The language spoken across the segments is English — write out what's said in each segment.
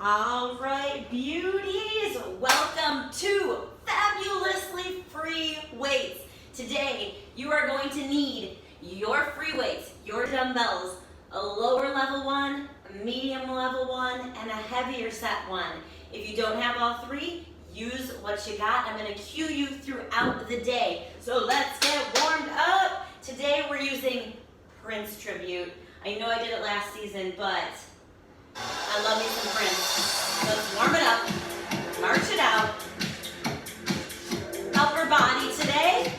All right, beauties, welcome to Fabulously Free Weights. Today, you are going to need your free weights, your dumbbells, a lower level one, a medium level one, and a heavier set one. If you don't have all three, use what you got. I'm going to cue you throughout the day. So let's get warmed up. Today we're using Prince Tribute. I know I did it last season, but I love me some Prince. Let's warm it up, march it out. Upper body today,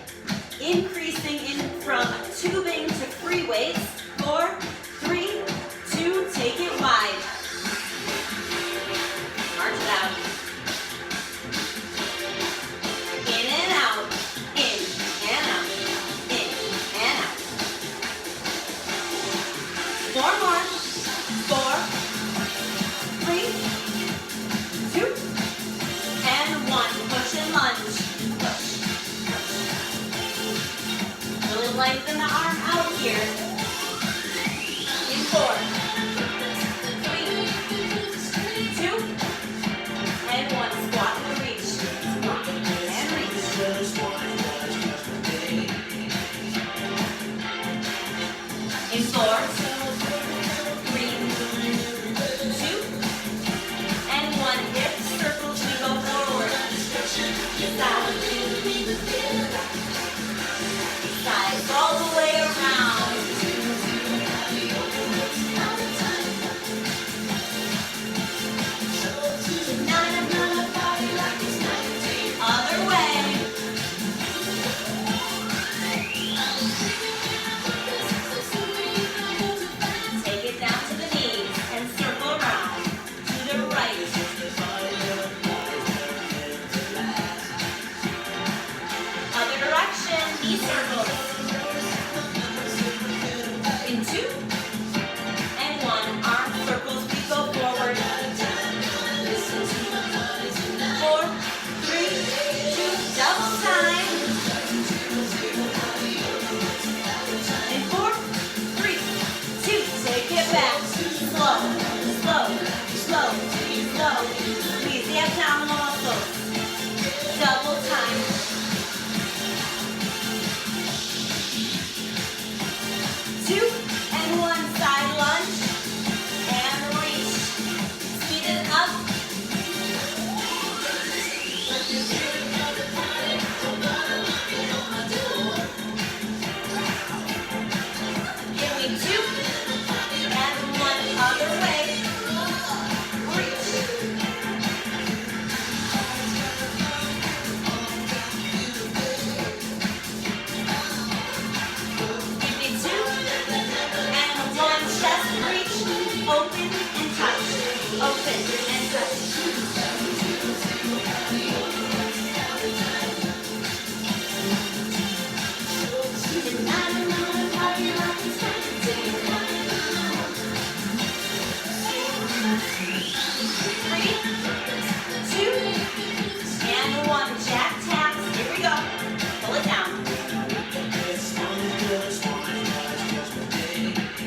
increasing in from tubing to free weights. 4, 3, 2, take it wide. March it out. In and out, in and out, in and out. 4 more. 4, 3, 2, and 1. Push and lunge. Push. Really lengthen the arm out here. In 4, 3, 2, and 1. Squat and reach. Squat and reach. In 4, 3, 2, and 1. Hip circles, we go forward. Side. Side. All the way around. Other way. Take it down to the knees and circle around to the right. Other direction, knee circles. In 2 and 1, arm circles, we go forward. 4, 3, 2, double time. In 4, 3, 2, take it back. Slow, slow, slow, slow. Squeeze the abdominal muscles. Double time. 2 and 1, side lunge and reach. Speed it up. Give me 2 and 1, other way. Reach. Give me 2 and 1, chest reach. Open and touch. Open and touch. Three, 2, and 1. Jack taps. Here we go. Pull it down.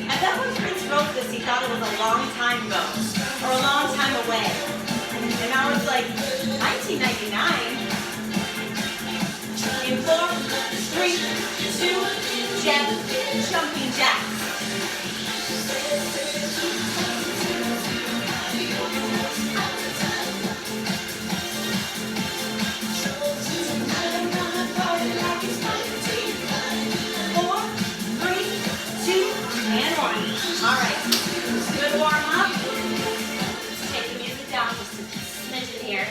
I bet when Prince wrote this, he thought it was a long time ago, or a long time away. And now it's like 1999. In 4, 3, 2, jab, jumping jacks. Good warm up. Let's take the music down just a smidgen here.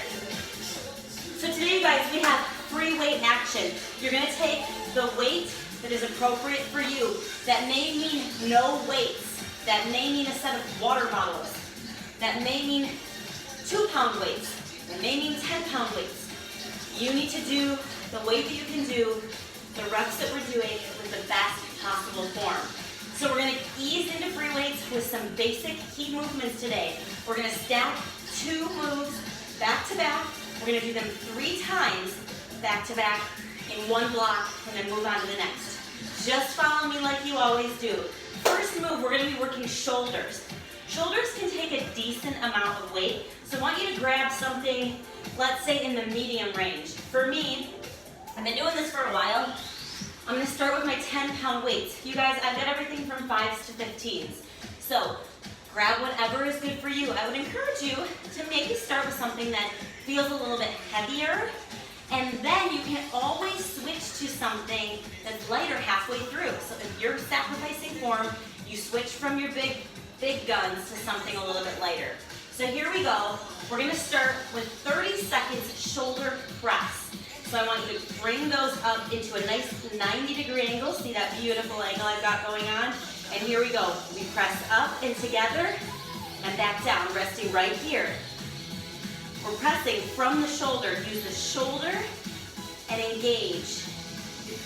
So today, you guys, we have free weight action. You're going to take the weight that is appropriate for you. That may mean no weights. That may mean a set of water bottles. That may mean 2-pound weights. That may mean 10-pound weights. You need to do the weight that you can do, the reps that we're doing with the best possible form. So we're going to ease into free weights with some basic key movements today. We're going to stack 2 moves back to back. We're going to do them 3 times back to back in one block and then move on to the next. Just follow me like you always do. First move, we're going to be working shoulders. Shoulders can take a decent amount of weight, so I want you to grab something, let's say in the medium range. For me, I've been doing this for a while. I'm gonna start with my 10-pound weights. You guys, I've got everything from 5s to 15s. So grab whatever is good for you. I would encourage you to maybe start with something that feels a little bit heavier, and then you can always switch to something that's lighter halfway through. So if you're sacrificing form, you switch from your big guns to something a little bit lighter. So here we go. We're gonna start with 30 seconds shoulder press. So I want you to bring those up into a nice 90-degree angle. See that beautiful angle I've got going on? And here we go. We press up and together and back down, resting right here. We're pressing from the shoulder. Use the shoulder and engage.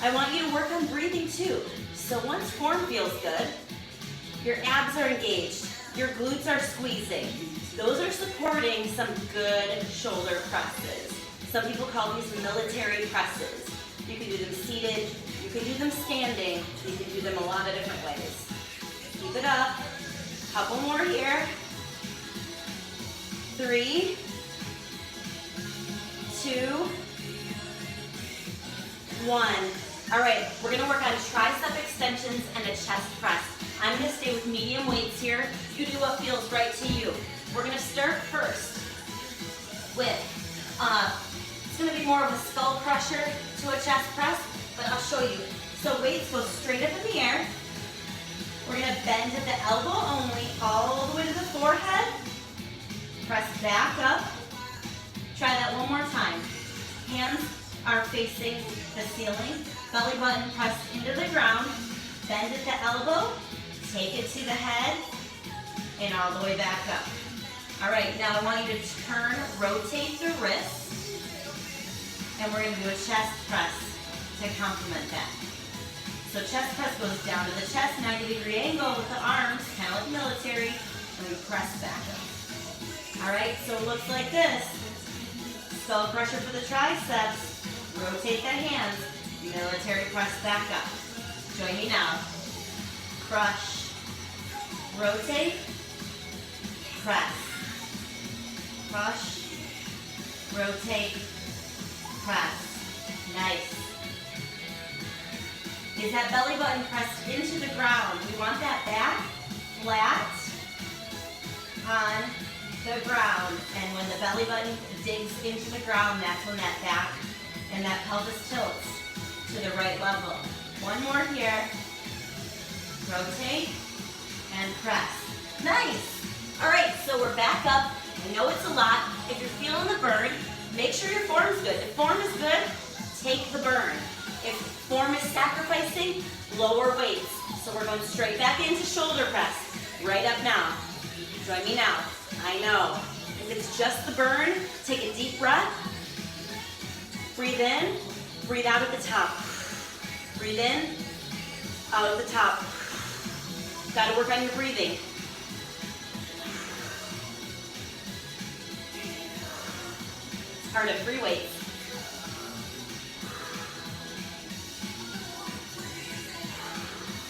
I want you to work on breathing too. So once form feels good, your abs are engaged, your glutes are squeezing. Those are supporting some good shoulder presses. Some people call these military presses. You can do them seated, you can do them standing, you can do them a lot of different ways. Keep it up. Couple more here. 3, 2, 1. All right, we're gonna work on tricep extensions and a chest press. I'm gonna stay with medium weights here. You do what feels right to you. We're gonna start first with, it's gonna be more of a skull crusher to a chest press, but I'll show you. So weights go straight up in the air. We're gonna bend at the elbow only, all the way to the forehead. Press back up. Try that one more time. Hands are facing the ceiling. Belly button pressed into the ground. Bend at the elbow. Take it to the head. And all the way back up. All right, now I want you to turn, rotate the wrists. And we're gonna do a chest press to complement that. So chest press goes down to the chest, 90-degree angle with the arms, kind of like military, and we press back up. All right, so it looks like this. Skull crusher for the triceps. Rotate the hands. Military press back up. Join me now. Crush. Rotate. Press. Crush. Rotate. Press. Nice. Is that belly button pressed into the ground? We want that back flat on the ground. And when the belly button digs into the ground, that's when that back and that pelvis tilts to the right level. One more here. Rotate and press. Nice. All right, so we're back up. I know it's a lot. If you're feeling the burn, make sure your form's good. If form is good, take the burn. If form is sacrificing, lower weights. So we're going straight back into shoulder press. Right up now. Join me now. I know. If it's just the burn, take a deep breath. Breathe in, breathe out at the top. Breathe in, out at the top. Got to work on your breathing. It's part of free weights.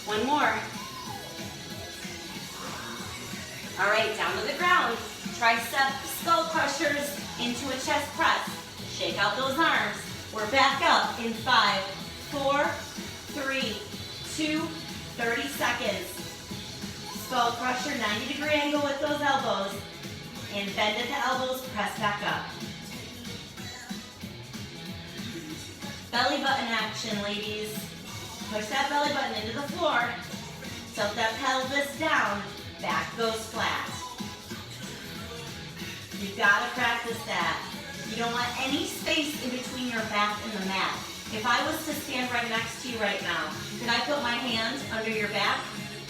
One more. All right, down to the ground. Tricep skull crushers into a chest press. Shake out those arms. We're back up in 5, 4, 3, 2, 30 seconds. Skull crusher, 90-degree angle with those elbows. And bend at the elbows, press back up. Belly button action, ladies. Push that belly button into the floor. Tilt that pelvis down. Back goes flat. You've got to practice that. You don't want any space in between your back and the mat. If I was to stand right next to you right now, could I put my hand under your back?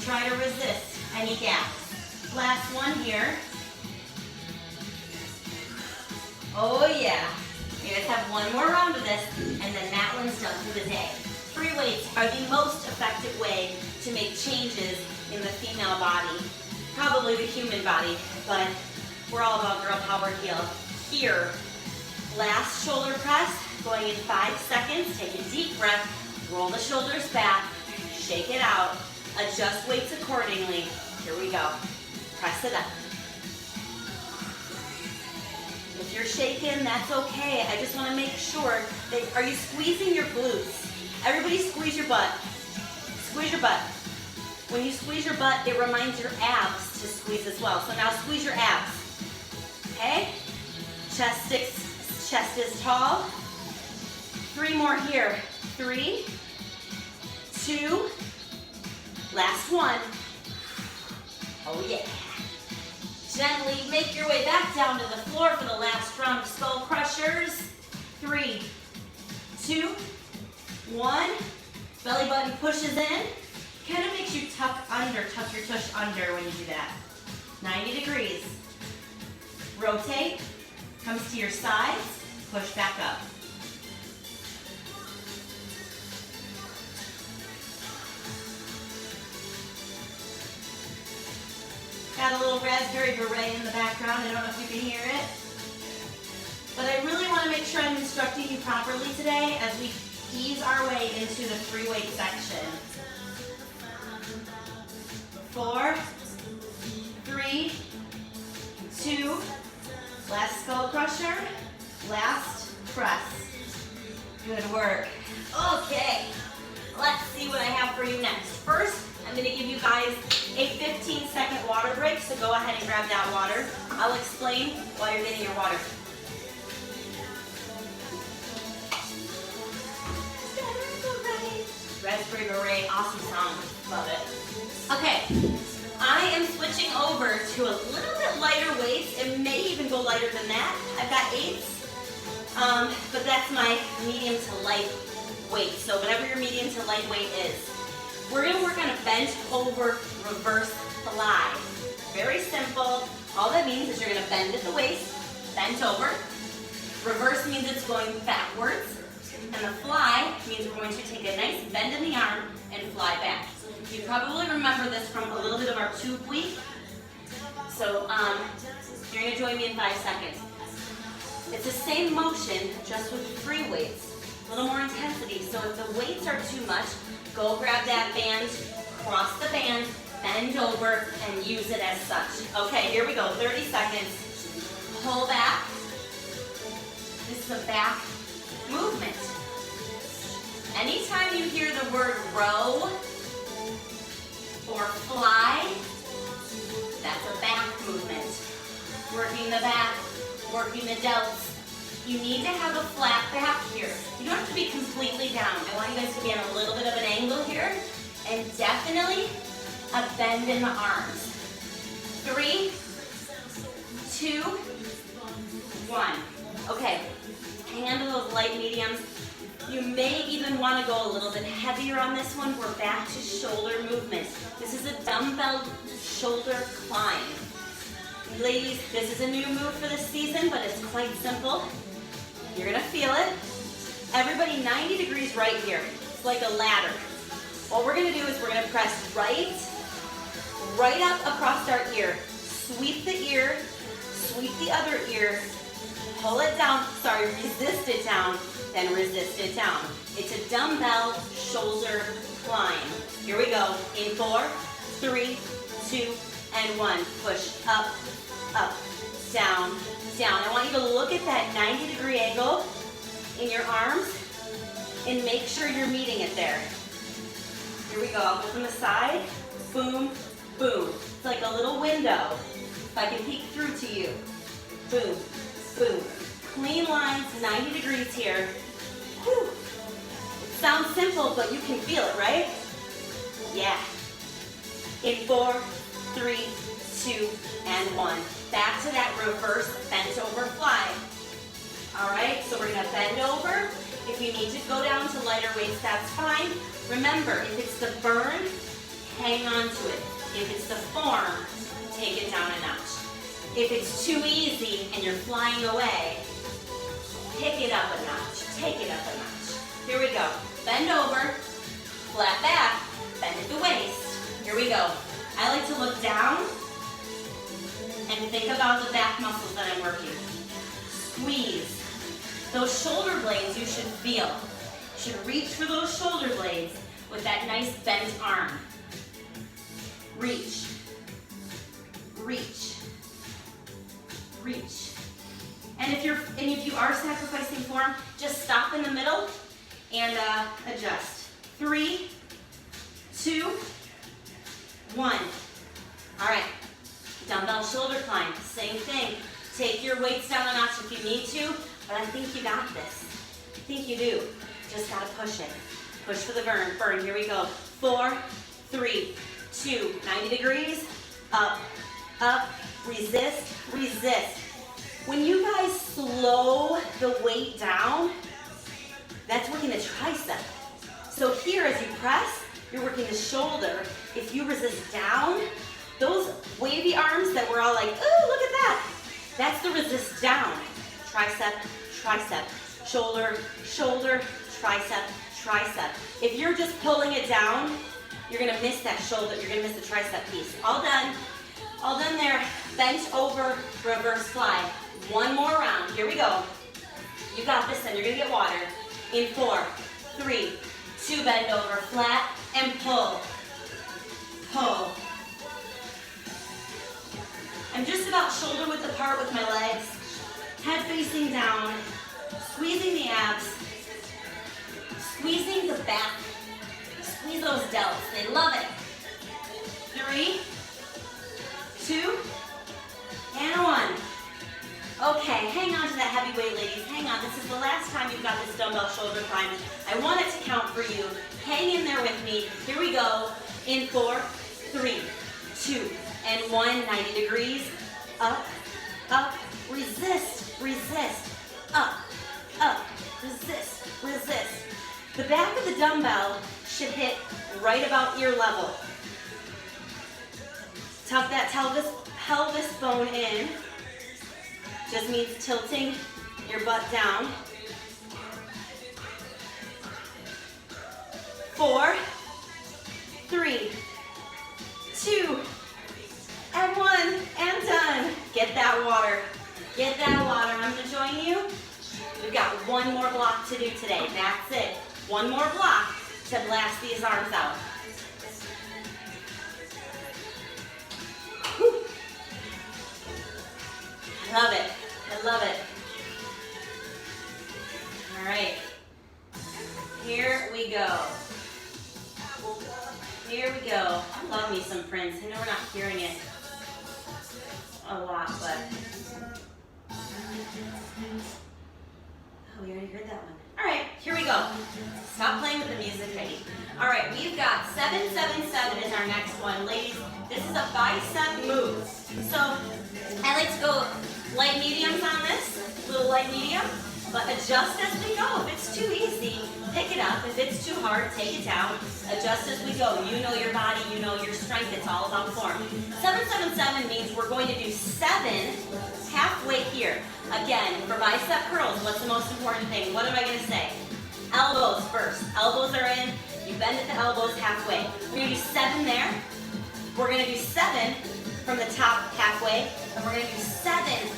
Try to resist any gaps. Last one here. Oh yeah. You guys have one more round of this, and then that one's done for the day. Free weights are the most effective way to make changes in the female body. Probably the human body, but we're all about girl power heal. Here, last shoulder press, going in 5 seconds. Take a deep breath, roll the shoulders back, shake it out, adjust weights accordingly. Here we go. Press it up. If you're shaking, that's okay. I just want to make sure that, are you squeezing your glutes? Everybody squeeze your butt. Squeeze your butt. When you squeeze your butt, it reminds your abs to squeeze as well. So now squeeze your abs. Okay? Chest is tall. 3 more here. 3, 2, last one. Oh yeah. Gently make your way back down to the floor for the last round of skull crushers. 3, 2, 1. Belly button pushes in. Kind of makes you tuck your tush under when you do that. 90 degrees. Rotate, comes to your sides, push back up. Got a little raspberry beret in the background. I don't know if you can hear it. But I really want to make sure I'm instructing you properly today as we ease our way into the free weight section. 4, 3, 2, last skull crusher, last press. Good work. Okay, let's see what I have for you next. First, I'm going to give you guys a 15-second water break, so go ahead and grab that water. I'll explain while you're getting your water. Raspberry Beret, awesome song, love it. Okay, I am switching over to a little bit lighter weights. It may even go lighter than that. I've got 8s, but that's my medium to light weight. So whatever your medium to light weight is. We're gonna work on a bent over reverse fly. Very simple. All that means is you're gonna bend at the waist, bent over. Reverse means it's going backwards. And the fly means we're going to take a nice bend in the arm and fly back. You probably remember this from a little bit of our tube week. So you're gonna join me in 5 seconds. It's the same motion, just with free weights. A little more intensity. So if the weights are too much, go grab that band, cross the band, bend over, and use it as such. Okay, here we go, 30 seconds. Pull back. This is a back movement. Anytime you hear the word row or fly, that's a back movement. Working the back, working the delts. You need to have a flat back here. You don't have to be completely down. I want you guys to be on a little bit of an angle here, and definitely a bend in the arms. 3, 2, 1. Okay, hang on to those light mediums. You may even want to go a little bit heavier on this one. We're back to shoulder movement. This is a dumbbell shoulder climb. Ladies, this is a new move for this season, but it's quite simple. You're gonna feel it. Everybody 90 degrees right here. It's like a ladder. What we're gonna do is we're gonna press right up across our ear. Sweep the ear, sweep the other ear, pull it down, resist it down, then resist it down. It's a dumbbell shoulder climb. Here we go. In 4, 3, 2, and 1. Push up, up, down, down. I want you to look at that 90-degree angle in your arms and make sure you're meeting it there. Here we go. I'll go from the side. Boom, boom. It's like a little window. If I can peek through to you. Boom, boom. Clean lines, 90 degrees here. Whew. It sounds simple, but you can feel it, right? Yeah. In 4, 3, 2, and 1. Back to that reverse bent over fly. All right, so we're gonna bend over. If you need to go down to lighter weights, that's fine. Remember, if it's the burn, hang on to it. If it's the form, take it down a notch. If it's too easy and you're flying away, pick it up a notch, take it up a notch. Here we go. Bend over, flat back, bend at the waist. Here we go. I like to look down and think about the back muscles that I'm working. Squeeze. Those shoulder blades you should feel. You should reach for those shoulder blades with that nice bent arm. Reach. reach, reach. And if you are sacrificing form, just stop in the middle and adjust. 3, 2, 1. All right, dumbbell shoulder climb, same thing. Take your weights down a notch if you need to, but I think you got this. I think you do. Just gotta push it. Push for the burn. Burn, here we go. 4, 3, 2, 90 degrees, up, up, resist, resist. When you guys slow the weight down, that's working the tricep. So here, as you press, you're working the shoulder. If you resist down, those wavy arms that we're all like, ooh, look at that. That's the resist down. Tricep, tricep, shoulder, shoulder, tricep, tricep. If you're just pulling it down, you're gonna miss that shoulder, you're gonna miss the tricep piece. All done there. Bent over, reverse fly. One more round, here we go. You got this, and you're gonna get water. In 4, 3, 2, bend over, flat, and pull, pull. I'm just about shoulder width apart with my legs, head facing down, squeezing the abs, squeezing the back, squeeze those delts, they love it. 3, 2, and 1. Okay, hang on to that heavy weight, ladies. Hang on, this is the last time you've got this dumbbell shoulder climb. I want it to count for you. Hang in there with me. Here we go. In 4, 3, 2, and 1. 90 degrees. Up, up, resist, resist. Up, up, resist, resist. The back of the dumbbell should hit right about ear level. Tuck that pelvis bone in. Just means tilting your butt down. 4, 3, 2, and 1, and done. Get that water. Get that water. I'm gonna join you. We've got one more block to do today. That's it. One more block to blast these arms out. Whew. I love it. I love it. All right. Here we go. Here we go. I love me some Prince. I know we're not hearing it a lot, but oh, we already heard that one. All right, here we go. Stop playing with the music, Heidi. All right, we've got 777 is our next one. Ladies, this is a bicep move. So I like to go light mediums on this, little light medium, but adjust as we go. If it's too easy, pick it up. If it's too hard, take it down. Adjust as we go. You know your body, you know your strength. It's all about form. 777 means we're going to do 7 halfway here. Again, for bicep curls, what's the most important thing? What am I gonna say? Elbows first. Elbows are in. You bend at the elbows halfway. We're gonna do 7 there. We're gonna do 7 from the top halfway, and we're gonna do 7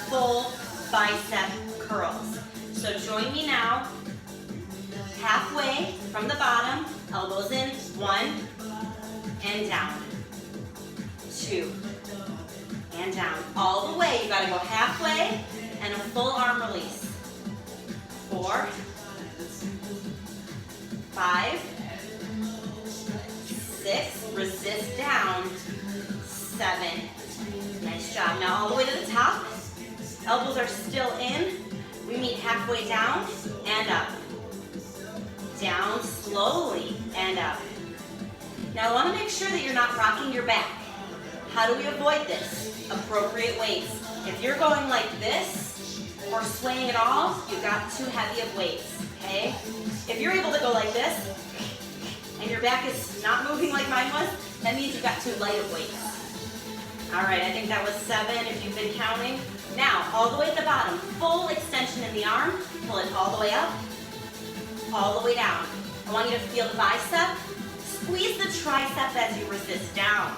full bicep curls. So join me now. Halfway from the bottom, elbows in, 1, and down, 2, and down. All the way, you gotta go halfway, and a full arm release. 4, 5, 6, resist down, 7. Nice job. Now all the way to the top, elbows are still in. We meet halfway down and up. Down slowly and up. Now I want to make sure that you're not rocking your back. How do we avoid this? Appropriate weights. If you're going like this or swaying at all, you've got too heavy of weights, okay? If you're able to go like this and your back is not moving like mine was, that means you've got too light of weights. All right, I think that was 7 if you've been counting. Now, all the way at the bottom, full extension in the arm. Pull it all the way up, all the way down. I want you to feel the bicep. Squeeze the tricep as you resist down.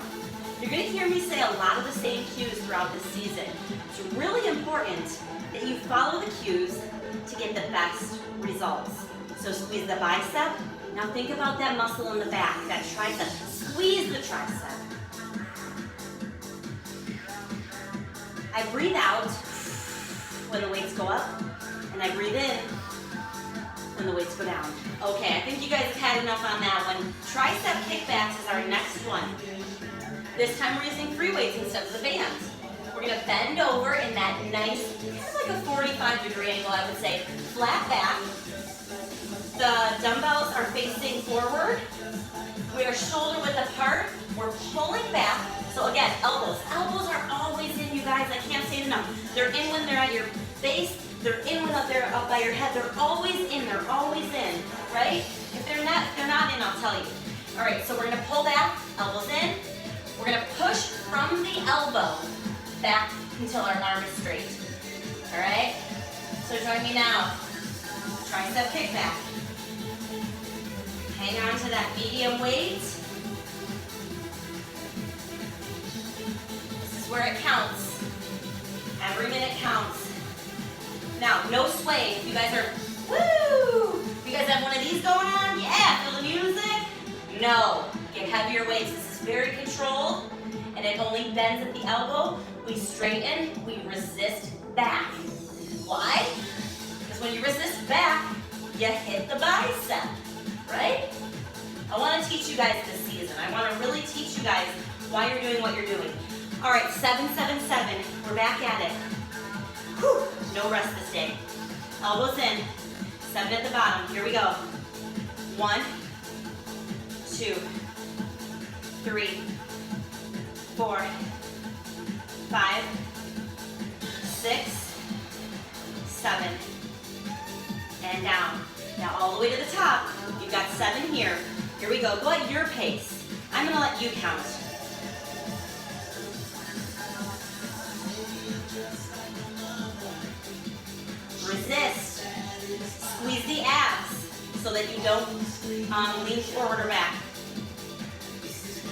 You're gonna hear me say a lot of the same cues throughout the season. It's really important that you follow the cues to get the best results. So squeeze the bicep. Now think about that muscle in the back, that tricep. Squeeze the tricep. I breathe out when the weights go up, and I breathe in when the weights go down. Okay, I think you guys have had enough on that one. Tricep kickbacks is our next one. This time we're using free weights instead of the bands. We're gonna bend over in that nice, kind of like a 45-degree angle, I would say. Flat back. The dumbbells are facing forward. We are shoulder width apart. We're pulling back. So again, elbows. Elbows are always in, you guys. I can't say it enough. They're in when they're at your base. They're in when they're up by your head. They're always in. They're always in, right? If they're not in, I'll tell you. All right, so we're gonna pull back, elbows in. We're gonna push from the elbow back until our arm is straight. All right? So join me now. Tricep kickback. Hang on to that medium weight. This is where it counts. Every minute counts. Now, no swaying. You guys are, woo! You guys have one of these going on? Yeah, feel the music? No, get heavier weights. This is very controlled, and it only bends at the elbow. We straighten, we resist back. Why? Because when you resist back, you hit the bicep, right? I want to teach you guys this season. I want to really teach you guys why you're doing what you're doing. All right, 7, 7, 7. We're back at it. Whew. No rest this day. Elbows in. 7 at the bottom. Here we go. 1, 2, 3, 4, 5, 6, 7, and down. Now all the way to the top. You've got 7 here. Here we go. Go at your pace. I'm going to let you count. Resist. Squeeze the abs so that you don't lean forward or back.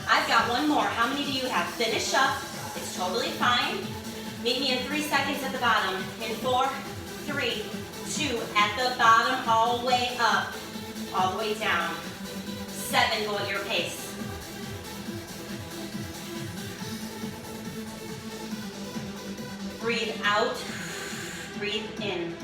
I've got one more. How many do you have? Finish up. It's totally fine. Meet me in 3 seconds at the bottom. In 4, 3, 2. At the bottom, all the way up, all the way down. 7, go at your pace. Breathe out, breathe in.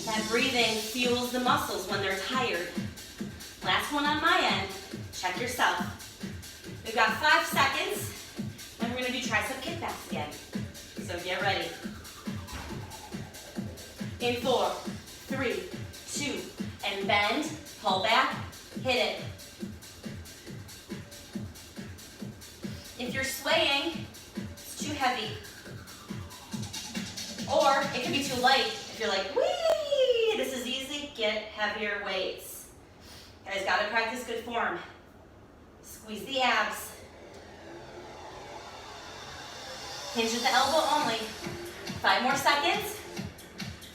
That breathing fuels the muscles when they're tired. Last one on my end, check yourself. We've got 5 seconds, and we're gonna do tricep kickbacks again. So get ready. In 4, 3, 2, and bend, pull back, hit it. If you're swaying, it's too heavy. Or it could be too light. If you're like, whee, this is easy, get heavier weights. You guys gotta practice good form. Squeeze the abs. Hinge at the elbow only. 5 more seconds.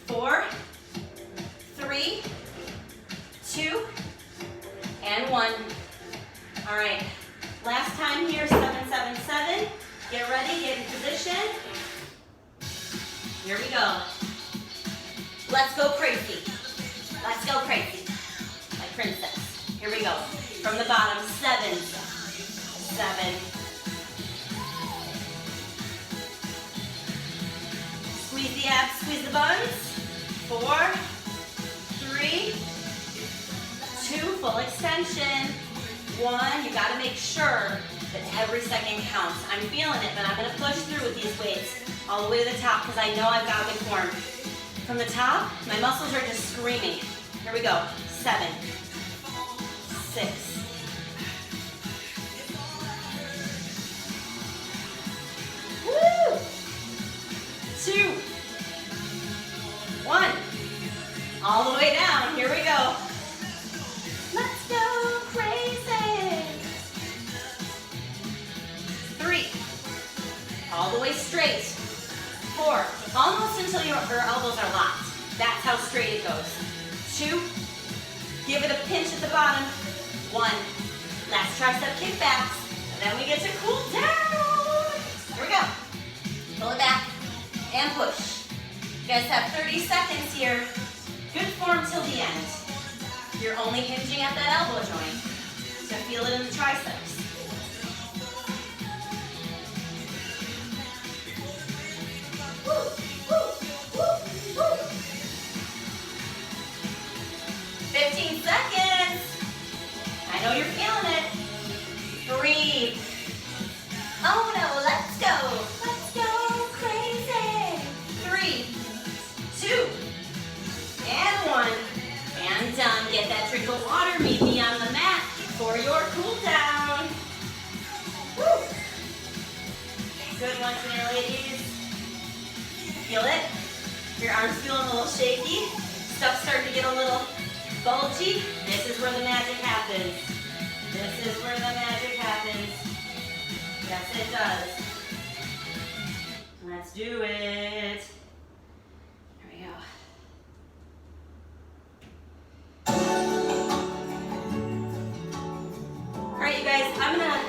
4, 3, 2, and 1. All right, last time here, 7, 7, 7. Get ready, get in position. Here we go. Let's go crazy. Let's go crazy. Like princess. Here we go. From the bottom, 7, 7. Squeeze the abs, squeeze the buns. 4, 3, 2, full extension. 1, you gotta make sure that every second counts. I'm feeling it, but I'm gonna push through with these weights all the way to the top because I know I've got good form. From the top, my muscles are just screaming. Here we go. 7, 6, 2, 1. All the way down. Here we go. Let's go crazy. 3. All the way straight. 4. Almost until your elbows are locked. That's how straight it goes. 2. Give it a pinch at the bottom. 1. Last tricep kickbacks. And then we get to cool down. Here we go. Pull it back and push. You guys have 30 seconds here. Good form till the end. You're only hinging at that elbow joint. to feel it in the triceps. Woo, woo, woo, woo. 15 seconds. I know you're feeling it. Breathe. Oh no, let's go. Let's go crazy. 3, 2, and 1. And done. Get that drink of water. Meet me on the mat for your cool down. Woo. Good one today, ladies. Feel it? Your arms feeling a little shaky. Stuff's starting to get a little bulgy. This is where the magic happens. This is where the magic happens. Yes, it does. Let's do it. Here we go. All right, you guys, I'm gonna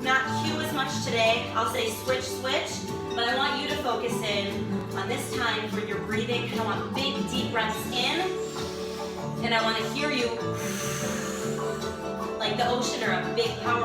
not cue as much today. I'll say switch, switch, but I want you to focus in on this time for your breathing. I want big, deep breaths in, and I want to hear you like the ocean or a big, powerful